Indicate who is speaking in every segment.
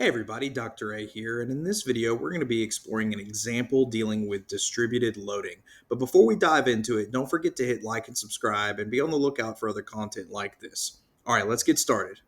Speaker 1: Hey everybody, Dr. A here, and in this video we're going to be exploring an example dealing with distributed loading. But before we dive into it, don't forget to hit like and subscribe and be on the lookout for other content like this. All right, let's get started.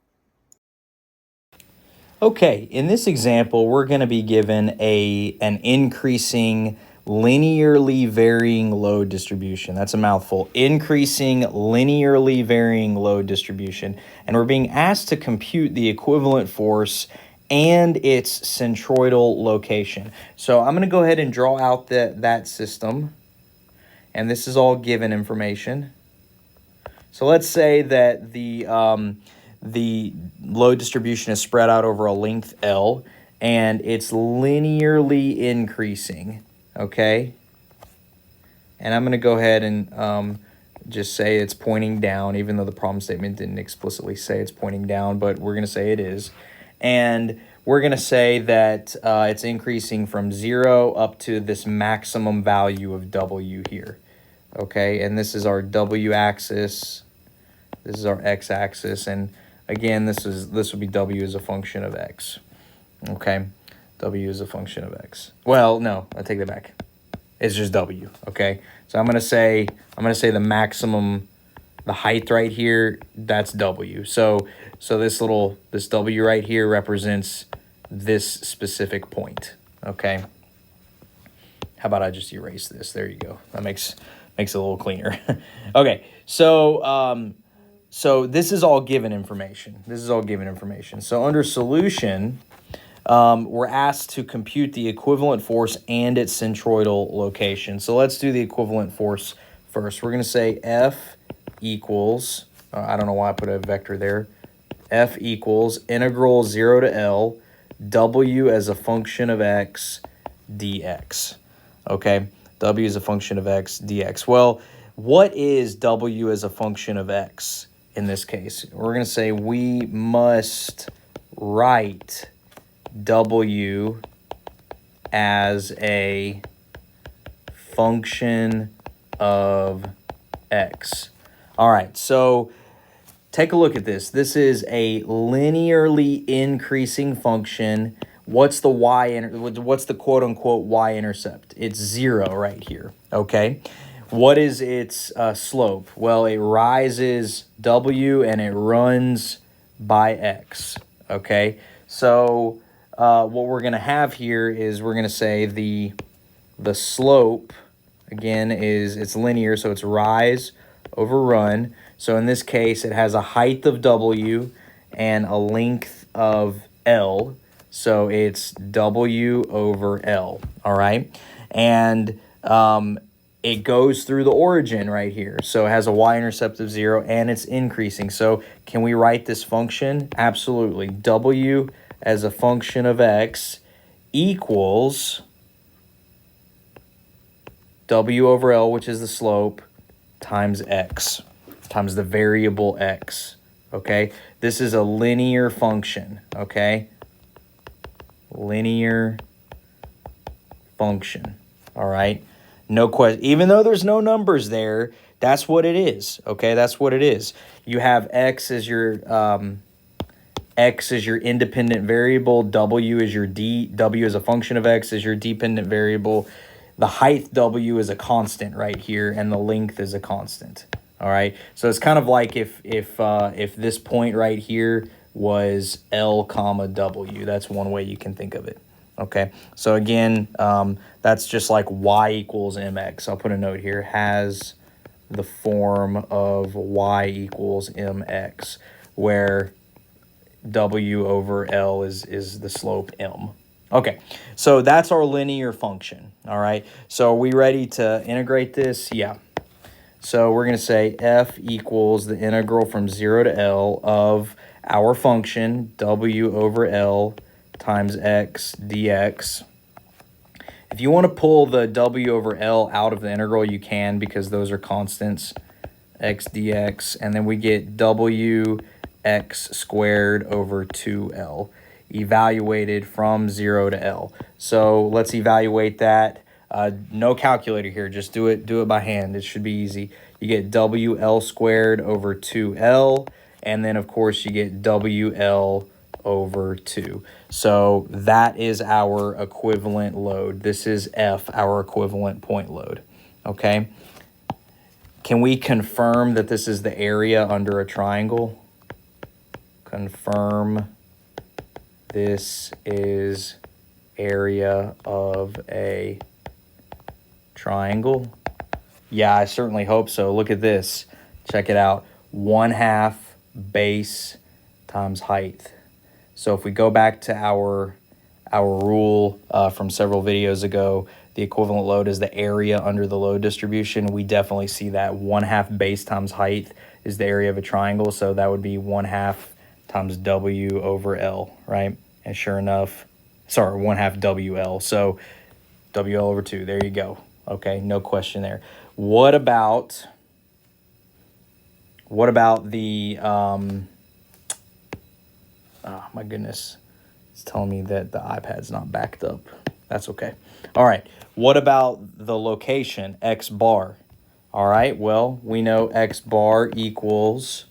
Speaker 2: Okay, in this example, we're going to be given an increasing linearly varying load distribution. That's a mouthful. Increasing linearly varying load distribution. And we're being asked to compute the equivalent force and its centroidal location. So I'm going to go ahead and draw out that system. And this is all given information. So let's say that the load distribution is spread out over a length L, and it's linearly increasing, okay? And I'm going to go ahead and just say it's pointing down, even though the problem statement didn't explicitly say it's pointing down, but we're going to say it is. And we're going to say that it's increasing from 0 up to this maximum value of W here, okay? And this is our W axis. This is our x-axis, and again, this would be W as a function of x. Okay, W is a function of x. Well, no, I take that back. It's just W. Okay, so I'm gonna say the maximum, the height right here, that's W. So this W right here represents this specific point. Okay. How about I just erase this? There you go. That makes it a little cleaner. Okay, so. So this is all given information. So under solution, we're asked to compute the equivalent force and its centroidal location. So let's do the equivalent force first. We're going to say F equals, I don't know why I put a vector there, F equals integral 0 to L, W as a function of x, dx. Okay, W is a function of x, dx. Well, what is W as a function of x? In this case, we're going to say we must write W as a function of x. All right, so take a look at this. This is a linearly increasing function. What's the what's the quote-unquote y-intercept? It's 0 right here, okay? What is its slope? Well, it rises W and it runs by X, okay? So what we're going to have here is we're going to say the slope, again, it's linear, so it's rise over run. So in this case, it has a height of W and a length of L. So it's W over L, all right? And it goes through the origin right here. So it has a y-intercept of 0, and it's increasing. So can we write this function? Absolutely. W as a function of x equals W over L, which is the slope, times x, times the variable x, okay? This is a linear function, okay? Linear function, all right? No question. Even though there's no numbers there, that's what it is. Okay, that's what it is. You have x as your independent variable. W is your W as a function of x is your dependent variable. The height W is a constant right here, and the length is a constant. All right. So it's kind of like if this point right here was L comma W. That's one way you can think of it. Okay, so again, that's just like y equals mx. I'll put a note here, has the form of y equals mx, where W over L is the slope m. Okay, so that's our linear function, all right? So are we ready to integrate this? Yeah. So we're going to say f equals the integral from 0 to L of our function, W over L, times x dx. If you want to pull the W over L out of the integral, you can, because those are constants, x dx, and then we get W x squared over 2L, evaluated from 0 to L. So let's evaluate that. No calculator here, just do it by hand. It should be easy. You get WL squared over 2L, and then of course you get WL over 2. So that is our equivalent load. This is F, our equivalent point load. Okay. Can we confirm that this is the area under a triangle? Confirm this is area of a triangle. Yeah, I certainly hope so. Look at this. Check it out. 1/2 base times height. So if we go back to our rule from several videos ago, the equivalent load is the area under the load distribution. We definitely see that 1/2 base times height is the area of a triangle. So that would be 1/2 times W over L, right? And sure enough, sorry, 1/2 WL. So WL over 2, there you go. Okay, no question there. What about the, oh my goodness, it's telling me that the iPad's not backed up. That's okay. All right, what about the location, X bar? All right, well, we know X bar equals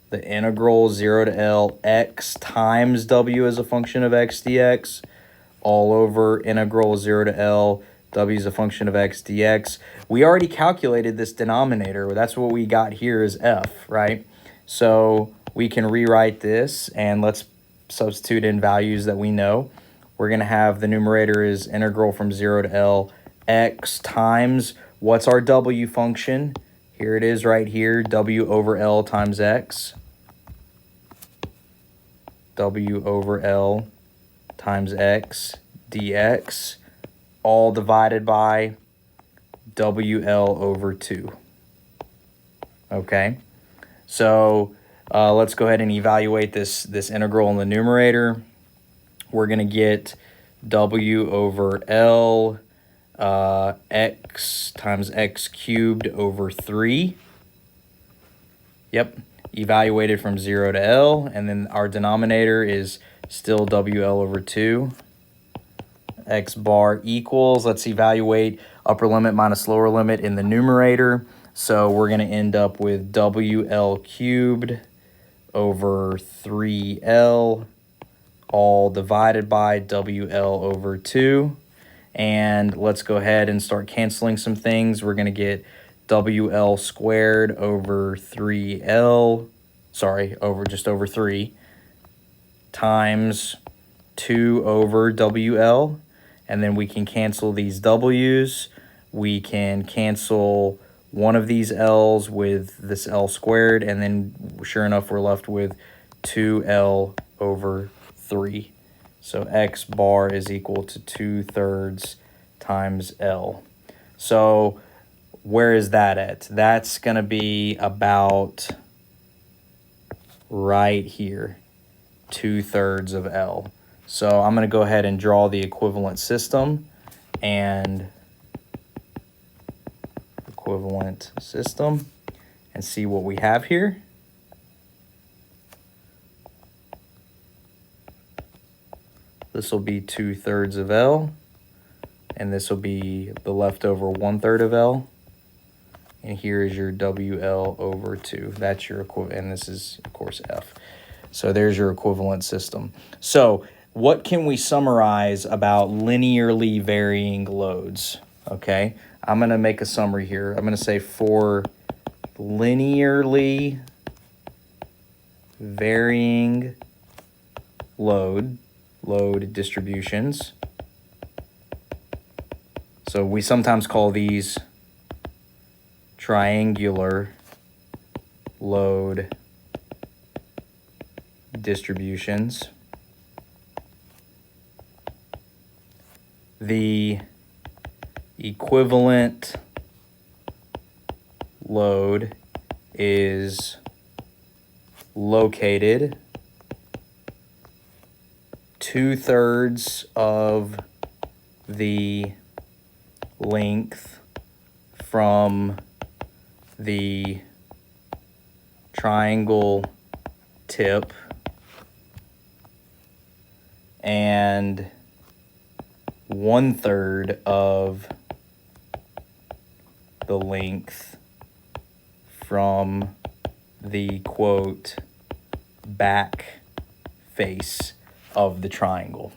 Speaker 2: the integral 0 to L X times W as a function of X dx, all over integral 0 to L W is a function of X dx. We already calculated this denominator. That's what we got here is F, right? So we can rewrite this, and let's substitute in values that we know. We're going to have the numerator is integral from 0 to L X times, what's our W function? Here it is right here, W over L times X. W over L times X dx, all divided by WL over 2. Okay, so let's go ahead and evaluate this integral in the numerator. We're going to get W over L X times X cubed over 3. Yep, evaluated from 0 to L, and then our denominator is still WL over 2. X bar equals, let's evaluate upper limit minus lower limit in the numerator. So we're going to end up with WL cubed over 3L, all divided by WL over 2. And let's go ahead and start canceling some things. We're going to get WL squared over 3L, sorry, just over 3, times 2 over WL. And then we can cancel these W's. We can cancel one of these L's with this L squared, and then sure enough, we're left with 2L over 3. So X bar is equal to 2/3 times L. So where is that at? That's going to be about right here, 2/3 of L. So I'm going to go ahead and draw the equivalent system and see what we have here. This will be 2/3 of L, and this will be the leftover 1/3 of L. And here is your WL over 2. That's your equivalent, and this is, of course, F. So there's your equivalent system. So what can we summarize about linearly varying loads? Okay, I'm going to make a summary here. I'm going to say for linearly varying load distributions. So we sometimes call these triangular load distributions. The equivalent load is located 2/3 of the length from the triangle tip and 1/3 of the length from the quote back face of the triangle.